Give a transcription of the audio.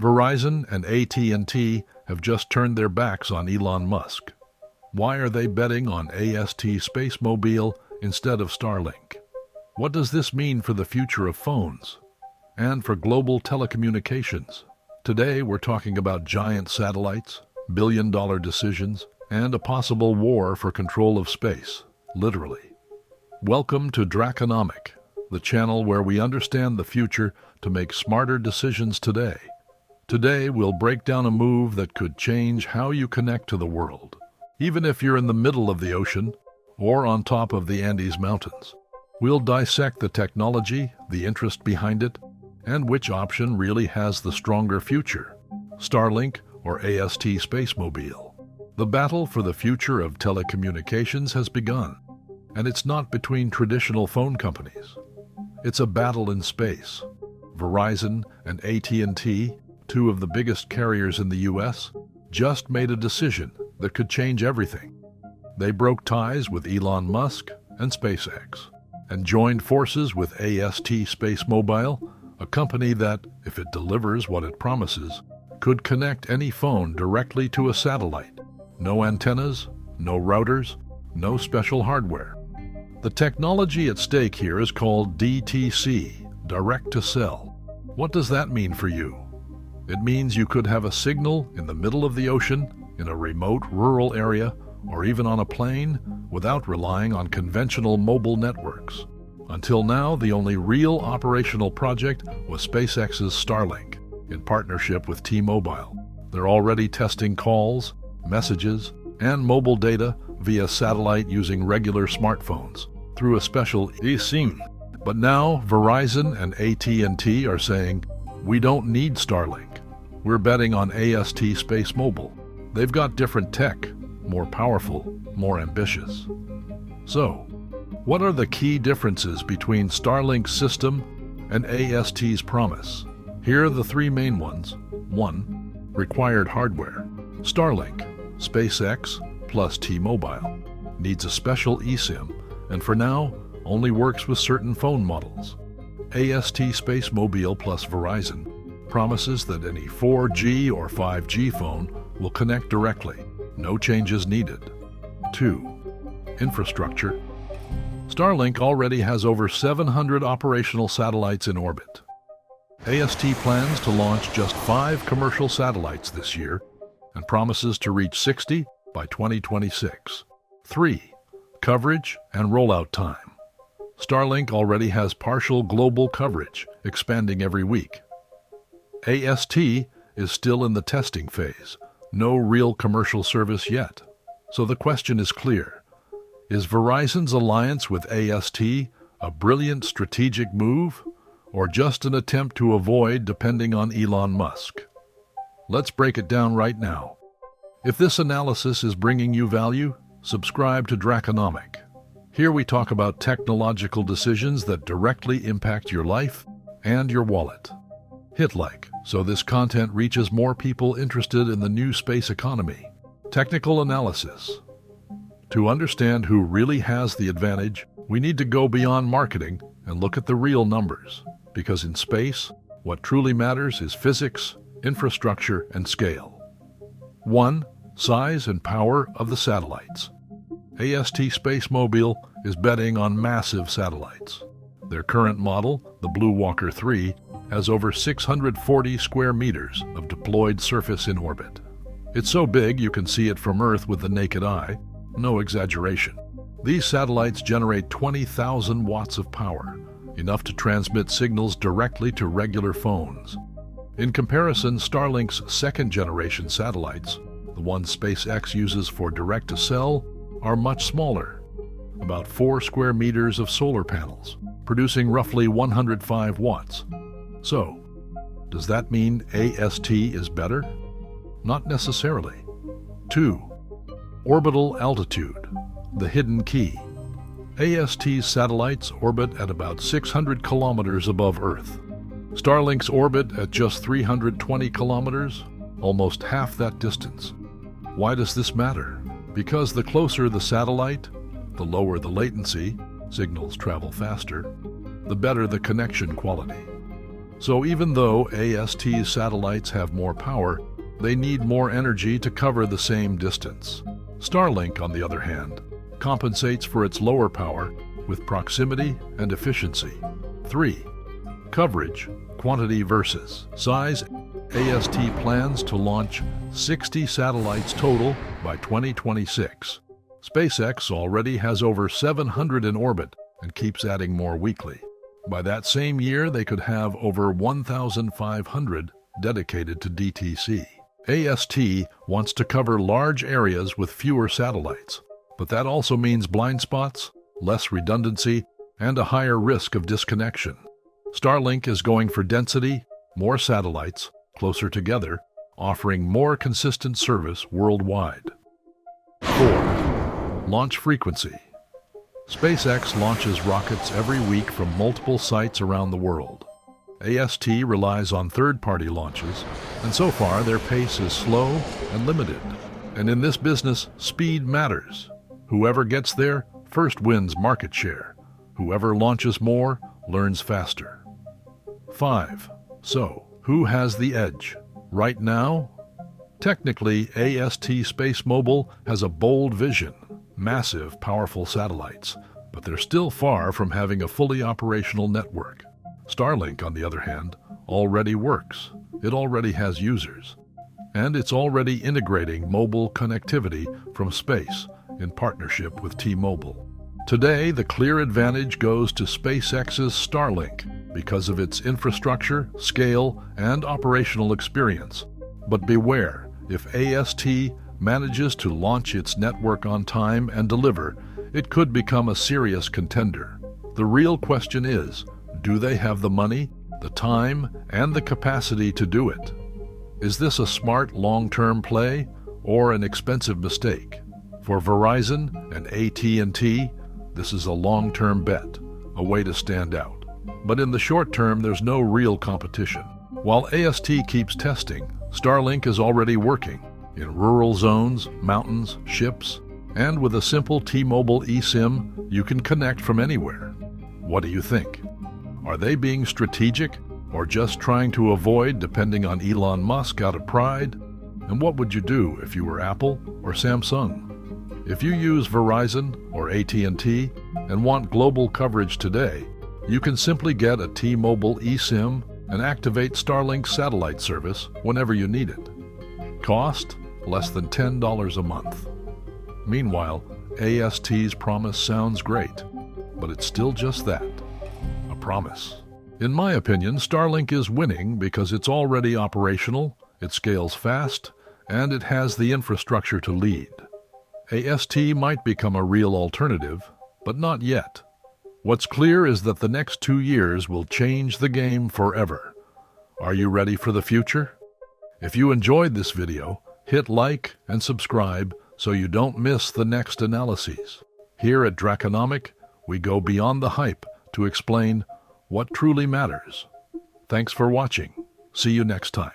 Verizon and AT&T have just turned their backs on Elon Musk. Why are they betting on AST SpaceMobile instead of Starlink? What does this mean for the future of phones and for global telecommunications? Today, we're talking about giant satellites, billion-dollar decisions, and a possible war for control of space, literally. Welcome to Drakonomic, the channel where we understand the future to make smarter decisions today. Today, we'll break down a move that could change how you connect to the world, even if you're in the middle of the ocean or on top of the Andes Mountains. We'll dissect the technology, the interest behind it, and which option really has the stronger future, Starlink or AST SpaceMobile. The battle for the future of telecommunications has begun, and it's not between traditional phone companies. It's a battle in space. Verizon and AT&T, two of the biggest carriers in the U.S., just made a decision that could change everything. They broke ties with Elon Musk and SpaceX and joined forces with AST SpaceMobile, a company that, if it delivers what it promises, could connect any phone directly to a satellite. No antennas, no routers, no special hardware. The technology at stake here is called DTC, direct to cell. What does that mean for you? It means you could have a signal in the middle of the ocean, in a remote rural area, or even on a plane without relying on conventional mobile networks. Until now, the only real operational project was SpaceX's Starlink, in partnership with T-Mobile. They're already testing calls, messages, and mobile data via satellite using regular smartphones through a special eSIM. But now, Verizon and AT&T are saying, we don't need Starlink. We're betting on AST SpaceMobile. They've got different tech, more powerful, more ambitious. So, what are the key differences between Starlink's system and AST's promise? Here are the three main ones. 1. Required hardware. Starlink, SpaceX plus T-Mobile, needs a special eSIM, and for now, only works with certain phone models. AST SpaceMobile plus Verizon promises that any 4G or 5G phone will connect directly, no changes needed. 2. Infrastructure. Starlink already has over 700 operational satellites in orbit. AST plans to launch just 5 commercial satellites this year and promises to reach 60 by 2026. 3. Coverage and rollout time. Starlink already has partial global coverage, expanding every week. AST is still in the testing phase, no real commercial service yet. So the question is clear. Is Verizon's alliance with AST a brilliant strategic move, or just an attempt to avoid depending on Elon Musk? Let's break it down right now. If this analysis is bringing you value, subscribe to Drakonomic. Here we talk about technological decisions that directly impact your life and your wallet. Hit like so this content reaches more people interested in the new space economy. Technical analysis. To understand who really has the advantage, we need to go beyond marketing and look at the real numbers. Because in space, what truly matters is physics, infrastructure, and scale. 1. Size and power of the satellites. AST SpaceMobile is betting on massive satellites. Their current model, the Blue Walker 3, has over 640 square meters of deployed surface in orbit. It's so big you can see it from Earth with the naked eye, no exaggeration. These satellites generate 20,000 watts of power, enough to transmit signals directly to regular phones. In comparison, Starlink's second-generation satellites, the ones SpaceX uses for direct-to-cell, are much smaller, about 4 square meters of solar panels, producing roughly 105 watts. So, does that mean AST is better? Not necessarily. 2. Orbital altitude, the hidden key. AST's satellites orbit at about 600 kilometers above Earth. Starlink's orbit at just 320 kilometers, almost half that distance. Why does this matter? Because the closer the satellite, the lower the latency, signals travel faster, the better the connection quality. So even though AST satellites have more power, they need more energy to cover the same distance. Starlink, on the other hand, compensates for its lower power with proximity and efficiency. 3. Coverage, quantity versus size. AST plans to launch 60 satellites total by 2026. SpaceX already has over 700 in orbit and keeps adding more weekly. By that same year, they could have over 1,500 dedicated to DTC. AST wants to cover large areas with fewer satellites, but that also means blind spots, less redundancy, and a higher risk of disconnection. Starlink is going for density, more satellites, closer together, offering more consistent service worldwide. 4. Launch frequency. SpaceX launches rockets every week from multiple sites around the world. AST relies on third-party launches, and so far their pace is slow and limited. And in this business, speed matters. Whoever gets there first wins market share. Whoever launches more learns faster. 5. So, who has the edge? Right now? Technically, AST SpaceMobile has a bold vision, massive, powerful satellites, but they're still far from having a fully operational network. Starlink, on the other hand, already works. It already has users. And it's already integrating mobile connectivity from space in partnership with T-Mobile. Today, the clear advantage goes to SpaceX's Starlink because of its infrastructure, scale, and operational experience. But beware, if AST manages to launch its network on time and deliver, it could become a serious contender. The real question is, do they have the money, the time, and the capacity to do it? Is this a smart long-term play or an expensive mistake? For Verizon and AT&T, this is a long-term bet, a way to stand out. But in the short term, there's no real competition. While AST keeps testing, Starlink is already working in rural zones, mountains, ships, and with a simple T-Mobile eSIM, you can connect from anywhere. What do you think? Are they being strategic or just trying to avoid depending on Elon Musk out of pride? And what would you do if you were Apple or Samsung? If you use Verizon or AT&T and want global coverage today, you can simply get a T-Mobile eSIM and activate Starlink satellite service whenever you need it. Cost? Less than $10 a month. Meanwhile, AST's promise sounds great, but it's still just that, a promise. In my opinion, Starlink is winning because it's already operational, it scales fast, and it has the infrastructure to lead. AST might become a real alternative, but not yet. What's clear is that the next 2 years will change the game forever. Are you ready for the future? If you enjoyed this video, hit like and subscribe so you don't miss the next analyses. Here at Drakonomic, we go beyond the hype to explain what truly matters. Thanks for watching. See you next time.